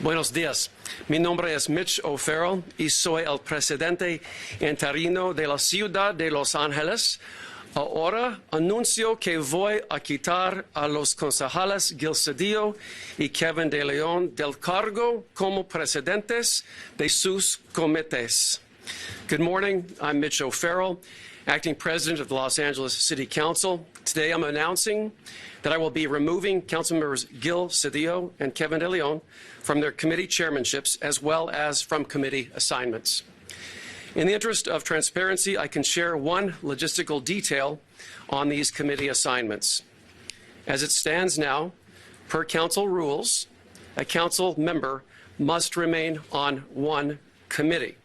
Buenos días. Mi nombre es Mitch O'Farrell y soy el presidente interino de la ciudad de Los Ángeles. Ahora anuncio que voy a quitar a los concejales Cedillo y Kevin de León del cargo como presidentes de sus comités. Good morning. I'm Mitch O'Farrell, acting president of the Los Angeles City Council. Today I'm announcing that I will be removing Councilmembers Cedillo and Kevin de León from their committee chairmanships as well as from committee assignments. In the interest of transparency, I can share one logistical detail on these committee assignments. As it stands now, per council rules, a council member must remain on one committee.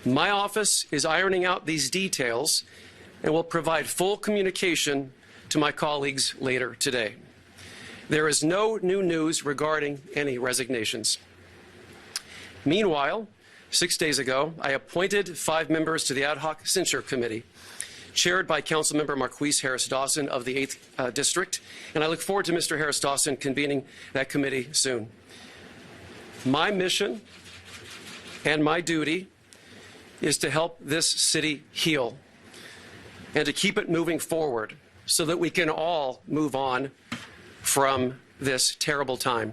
My office is ironing out these details and will provide full communication to my colleagues later today. There is no new news regarding any resignations. Meanwhile, 6 days ago, I appointed 5 members to the Ad Hoc Censure Committee, chaired by Councilmember Marquise Harris-Dawson of the 8th District, and I look forward to Mr. Harris-Dawson convening that committee soon. My mission and my duty is to help this city heal and to keep it moving forward so that we can all move on from this terrible time.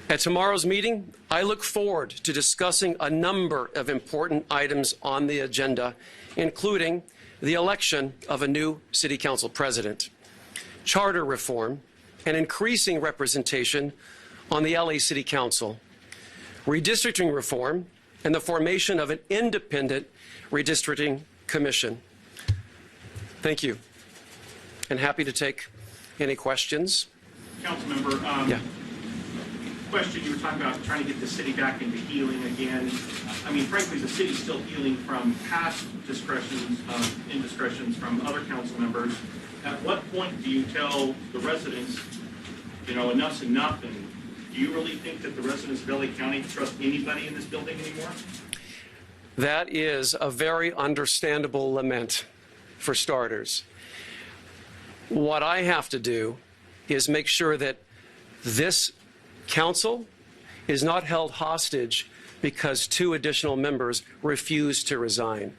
At tomorrow's meeting, I look forward to discussing a number of important items on the agenda, including the election of a new City Council president, charter reform, and increasing representation on the LA City Council, redistricting reform, and the formation of an independent redistricting commission. Thank you, and happy to take any questions. Councilmember, question, you were talking about trying to get the city back into healing again. I mean, frankly, the city's still healing from past indiscretions from other council members. At what point do you tell the residents, you know, enough's enough? And do you really think that the residents of LA County trust anybody in this building anymore? That is a very understandable lament, for starters. What I have to do is make sure that this council is not held hostage because 2 additional members refuse to resign.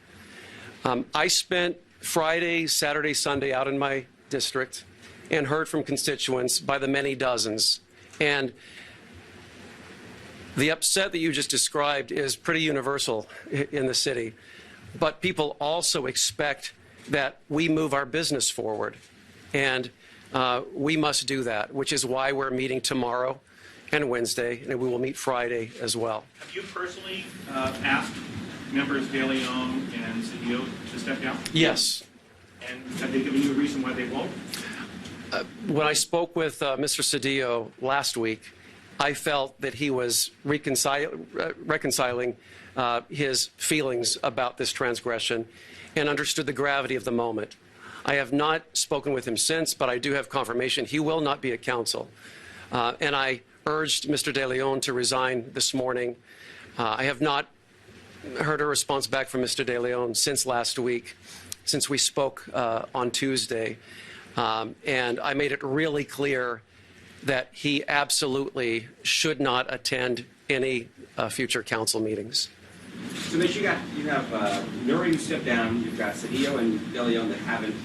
I spent Friday, Saturday, Sunday out in my district and heard from constituents by the many dozens. And the upset that you just described is pretty universal in the city. But people also expect that we move our business forward. And we must do that, which is why we're meeting tomorrow and Wednesday, and we will meet Friday as well. Have you personally asked members De León and Cedillo to step down? Yes. And have they given you a reason why they won't? When I spoke with Mr. Cedillo last week, I felt that he was reconciling his feelings about this transgression and understood the gravity of the moment. I have not spoken with him since, but I do have confirmation he will not be at council. And I urged Mr. De León to resign this morning. I have not heard a response back from Mr. De León since last week, since we spoke on Tuesday. And I made it really clear that he absolutely should not attend any future council meetings. So, Mitch, you have Nuri who stepped down, you've got Cedillo and De León that haven't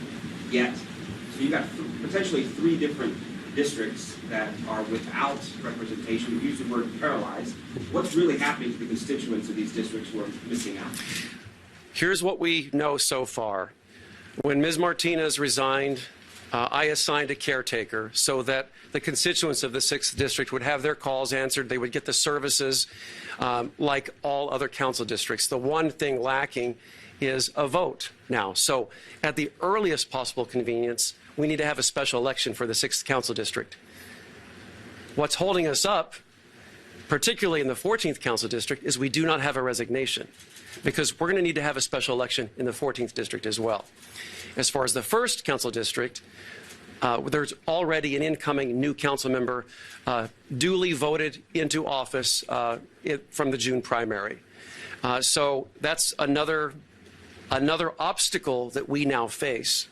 yet. So you've got potentially 3 different districts that are without representation. We use the word paralyzed. What's really happening to the constituents of these districts who are missing out? Here's what we know so far. When Ms. Martinez resigned, I assigned a caretaker so that the constituents of the 6th district would have their calls answered. They would get the services like all other council districts. The one thing lacking is a vote now. So at the earliest possible convenience, we need to have a special election for the 6th council district. What's holding us up, particularly in the 14th council district, is we do not have a resignation, because we're going to need to have a special election in the 14th district as well. As far as the 1st council district, there's already an incoming new council member duly voted into office from the June primary. So that's another obstacle that we now face,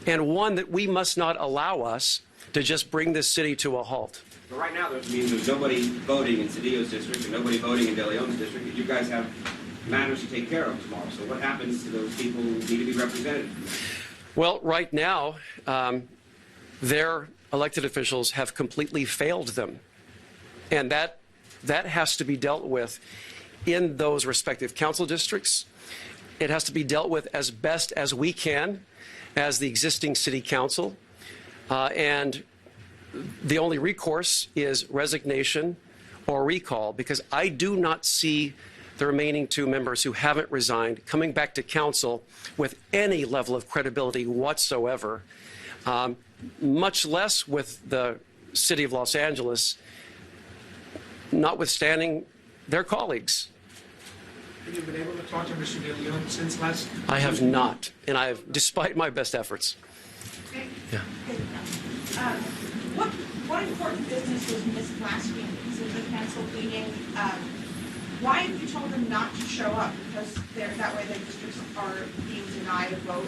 and one that we must not allow us to just bring this city to a halt. But right now, there's nobody voting in Cedillo's district and nobody voting in De Leon's district, and you guys have matters to take care of tomorrow. So what happens to those people who need to be represented? Well, right now, their elected officials have completely failed them. And that has to be dealt with in those respective council districts. It has to be dealt with as best as we can as the existing city council. And the only recourse is resignation or recall, because I do not see the remaining two members who haven't resigned coming back to council with any level of credibility whatsoever, much less with the city of Los Angeles, notwithstanding their colleagues. Have you been able to talk to Mr. De Leon since last? I have not, and I have, despite my best efforts. Okay. Yeah. What important business was missed last week in the council meeting? Why have you told them not to show up? Because that way their districts are being denied a vote.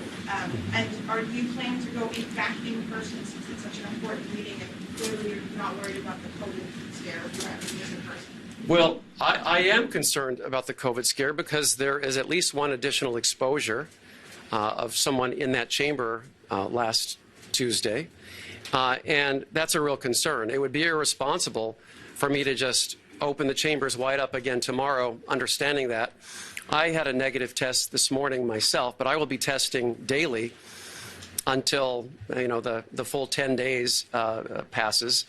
And are you planning to go back in person since it's such an important meeting and clearly you're not worried about the COVID scare of having this in person? Well, I am concerned about the COVID scare because there is at least one additional exposure of someone in that chamber last Tuesday. And that's a real concern. It would be irresponsible for me to just open the chambers wide up again tomorrow, understanding that. I had a negative test this morning myself, but I will be testing daily until the full 10 days passes.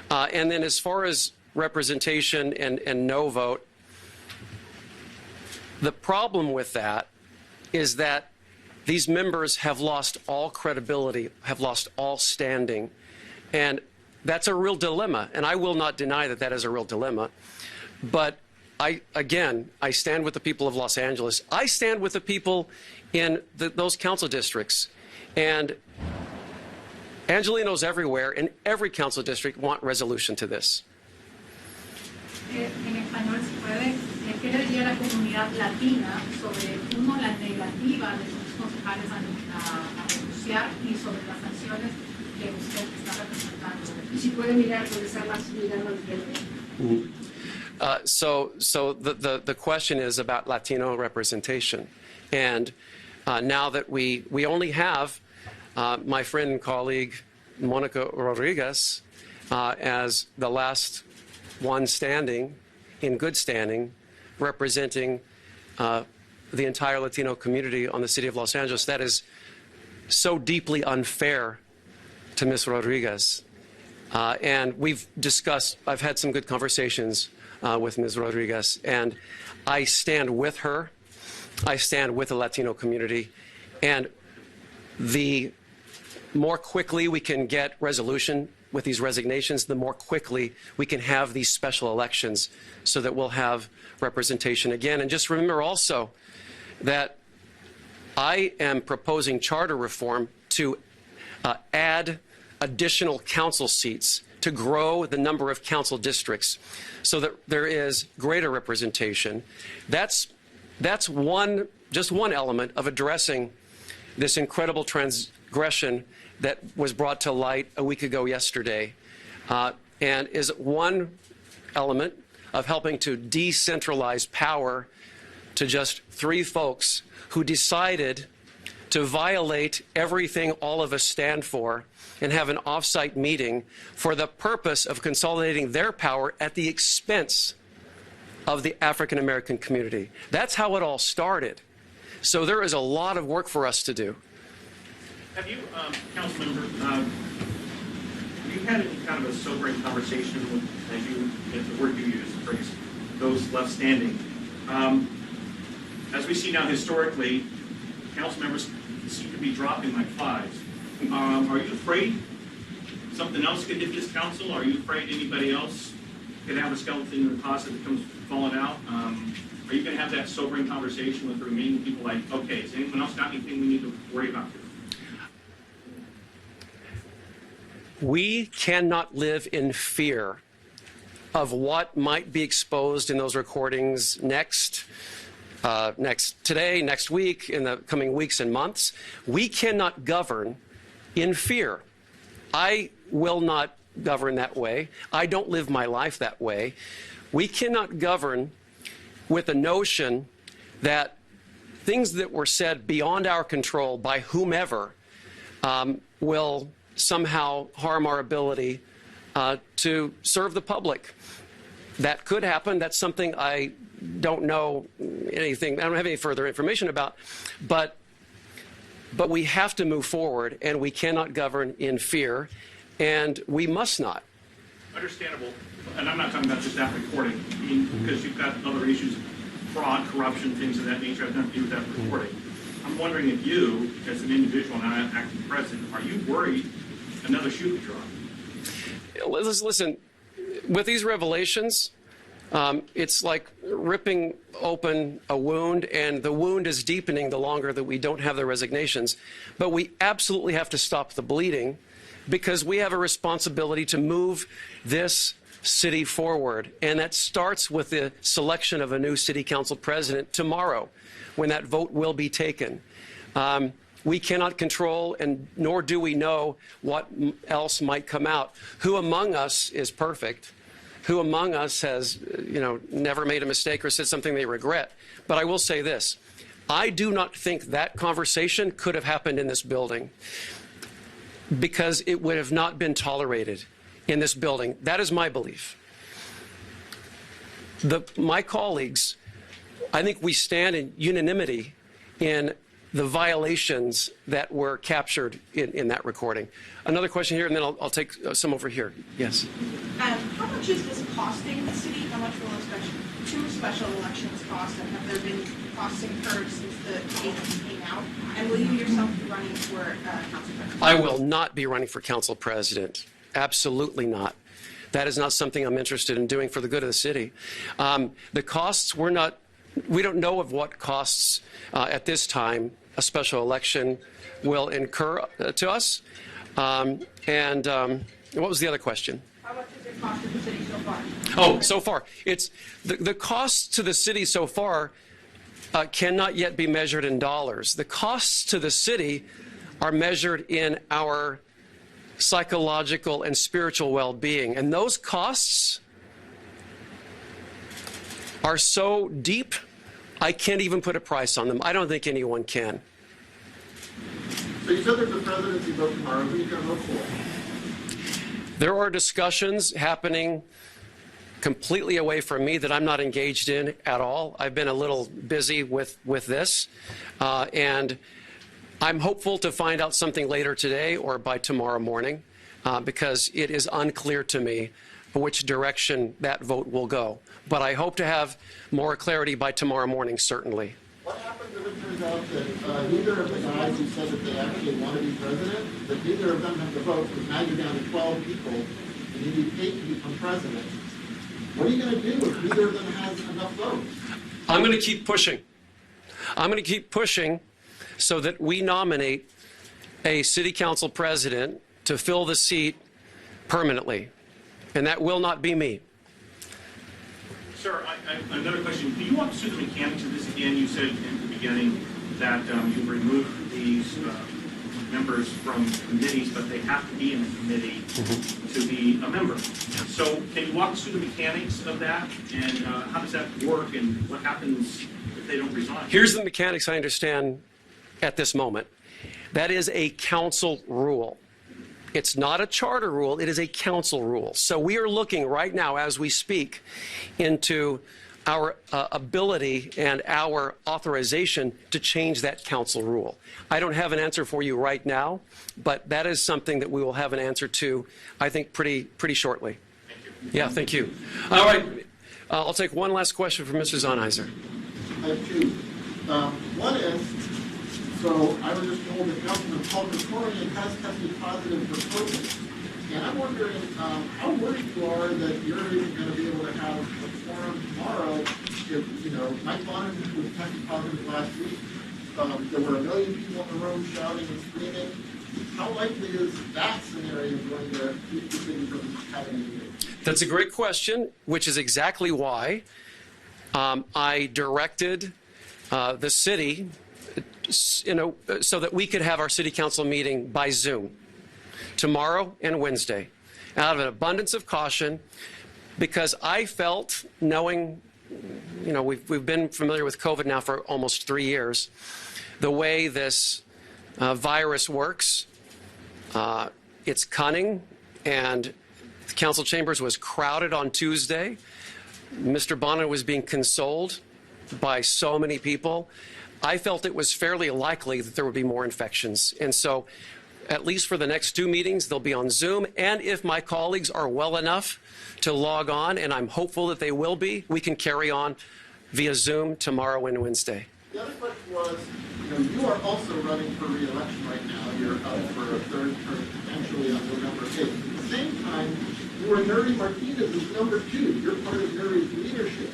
And then as far as representation and no vote, the problem with that is that these members have lost all credibility, have lost all standing, and that's a real dilemma, and I will not deny that that is a real dilemma. But I stand with the people of Los Angeles. I stand with the people in those council districts. And Angelinos everywhere in every council district want resolution to this. En español, si puede, ¿qué le diría a la comunidad latina sobre, uno, la negativa de sus concejales a renunciar y sobre las sanciones que usted está representando? Y si puede regresarlas mirando al frente. So the question is about Latino representation. And now that we only have my friend and colleague, Monica Rodriguez, as the last one standing, in good standing, representing the entire Latino community on the city of Los Angeles. That is so deeply unfair to Ms. Rodriguez. And we've discussed, I've had some good conversations with Ms. Rodriguez, and I stand with her. I stand with the Latino community. And the more quickly we can get resolution with these resignations, the more quickly we can have these special elections so that we'll have representation again. And just remember also that I am proposing charter reform to add additional council seats to grow the number of council districts so that there is greater representation. That's just one element of addressing this incredible transgression that was brought to light a week ago yesterday, and is one element of helping to decentralize power to just three folks who decided to violate everything all of us stand for and have an off-site meeting for the purpose of consolidating their power at the expense of the African American community. That's how it all started. So there is a lot of work for us to do. Have you, Councilmember, have you had any kind of a sobering conversation with, as the word you use, the phrase, those left standing? As we see now historically, council members seem to be dropping like flies. Are you afraid something else could hit this council? Are you afraid anybody else could have a skeleton in the closet that comes falling out? Are you going to have that sobering conversation with the remaining people like, okay, has anyone else got anything we need to worry about here? We cannot live in fear of what might be exposed in those recordings next week, in the coming weeks and months. We cannot govern in fear. I will not govern that way. I don't live my life that way. We cannot govern with the notion that things that were said beyond our control by whomever will somehow harm our ability to serve the public. That could happen. That's something I don't know anything, I don't have any further information about, but we have to move forward, and we cannot govern in fear, and we must not. Understandable, and I'm not talking about just that recording, I mean, because you've got other issues, fraud, corruption, things of that nature have nothing to do with that recording. I'm wondering if you, as an individual and an acting president, are you worried another shoe could drop? Listen, with these revelations, it's like ripping open a wound, and the wound is deepening the longer that we don't have the resignations. But we absolutely have to stop the bleeding, because we have a responsibility to move this city forward. And that starts with the selection of a new city council president tomorrow, when that vote will be taken. We cannot control, and nor do we know what else might come out. Who among us is perfect? Who among us has, never made a mistake or said something they regret? But I will say this. I do not think that conversation could have happened in this building, because it would have not been tolerated in this building. That is my belief. My colleagues, I think we stand in unanimity in the violations that were captured in that recording. Another question here, and then I'll take some over here. Yes. How much is this costing the city? How much will two special elections cost? And have there been costs incurred since the date came out? And will you yourself be running for council president? I will not be running for council president. Absolutely not. That is not something I'm interested in doing for the good of the city. The costs, we don't know of what costs at this time a special election will incur to us. And what was the other question? How much has it costed the city so far? Oh, so far. It's the costs to the city so far cannot yet be measured in dollars. The costs to the city are measured in our psychological and spiritual well-being. And those costs are so deep, I can't even put a price on them. I don't think anyone can. So you said there's a presidency vote tomorrow. Who are you going to vote for? There are discussions happening completely away from me that I'm not engaged in at all. I've been a little busy with this, and I'm hopeful to find out something later today or by tomorrow morning, because it is unclear to me which direction that vote will go. But I hope to have more clarity by tomorrow morning, certainly. What happens if it turns out that neither of the guys who said that they actually want to be president, that neither of them have the vote, because now you're down to 12 people, and you need 8 to become president? What are you going to do if neither of them has enough votes? I'm going to keep pushing. I'm going to keep pushing so that we nominate a city council president to fill the seat permanently. And that will not be me. Sir, another question. Can you walk us through the mechanics of this again? You said in the beginning that you removed these members from committees, but they have to be in the committee to be a member. So can you walk us through the mechanics of that, and how does that work, and what happens if they don't resign? Here's the mechanics I understand at this moment. That is a council rule. It's not a charter rule, it is a council rule. So we are looking right now as we speak into our ability and our authorization to change that council rule. I don't have an answer for you right now, but that is something that we will have an answer to, I think, pretty shortly. Thank you. Yeah, thank you. All right, I'll take one last question from Mr. Zonheiser. I have two. One is, so I was just told that Councilman Paul Krikorian has tested positive for COVID. And I'm wondering how worried you are that you're even going to be able to have a forum tomorrow if, Mike Bonham was tested positive last week. There were 1 million people in the room shouting and screaming. How likely is that scenario going to keep the city from having a meeting? That's a great question, which is exactly why I directed the city so that we could have our city council meeting by Zoom tomorrow and Wednesday. out of an abundance of caution, because I felt, knowing, you know, we've been familiar with COVID now for almost 3 years, the way this virus works. It's cunning, and the council chambers was crowded on Tuesday. Mr. Bonner was being consoled by so many people. I felt it was fairly likely that there would be more infections. And so, at least for the next 2 meetings, they'll be on Zoom. And if my colleagues are well enough to log on, and I'm hopeful that they will be, we can carry on via Zoom tomorrow and Wednesday. The other question was, you know, you are also running for re-election right now. You're up for a third term potentially on November 8th. At the same time, you are Nuri Martinez's number 2. You're part of Nuri's leadership.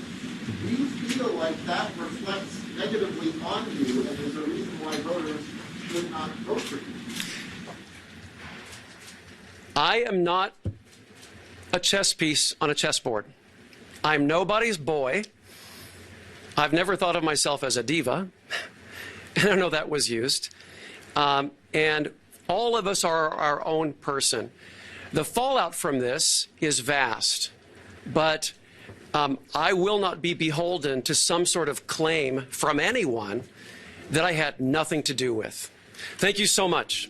Do you feel like that reflects negatively on you and is a reason why voters should not vote for you? I am not a chess piece on a chessboard. I'm nobody's boy. I've never thought of myself as a diva. I don't know that was used. And all of us are our own person. The fallout from this is vast, but I will not be beholden to some sort of claim from anyone that I had nothing to do with. Thank you so much.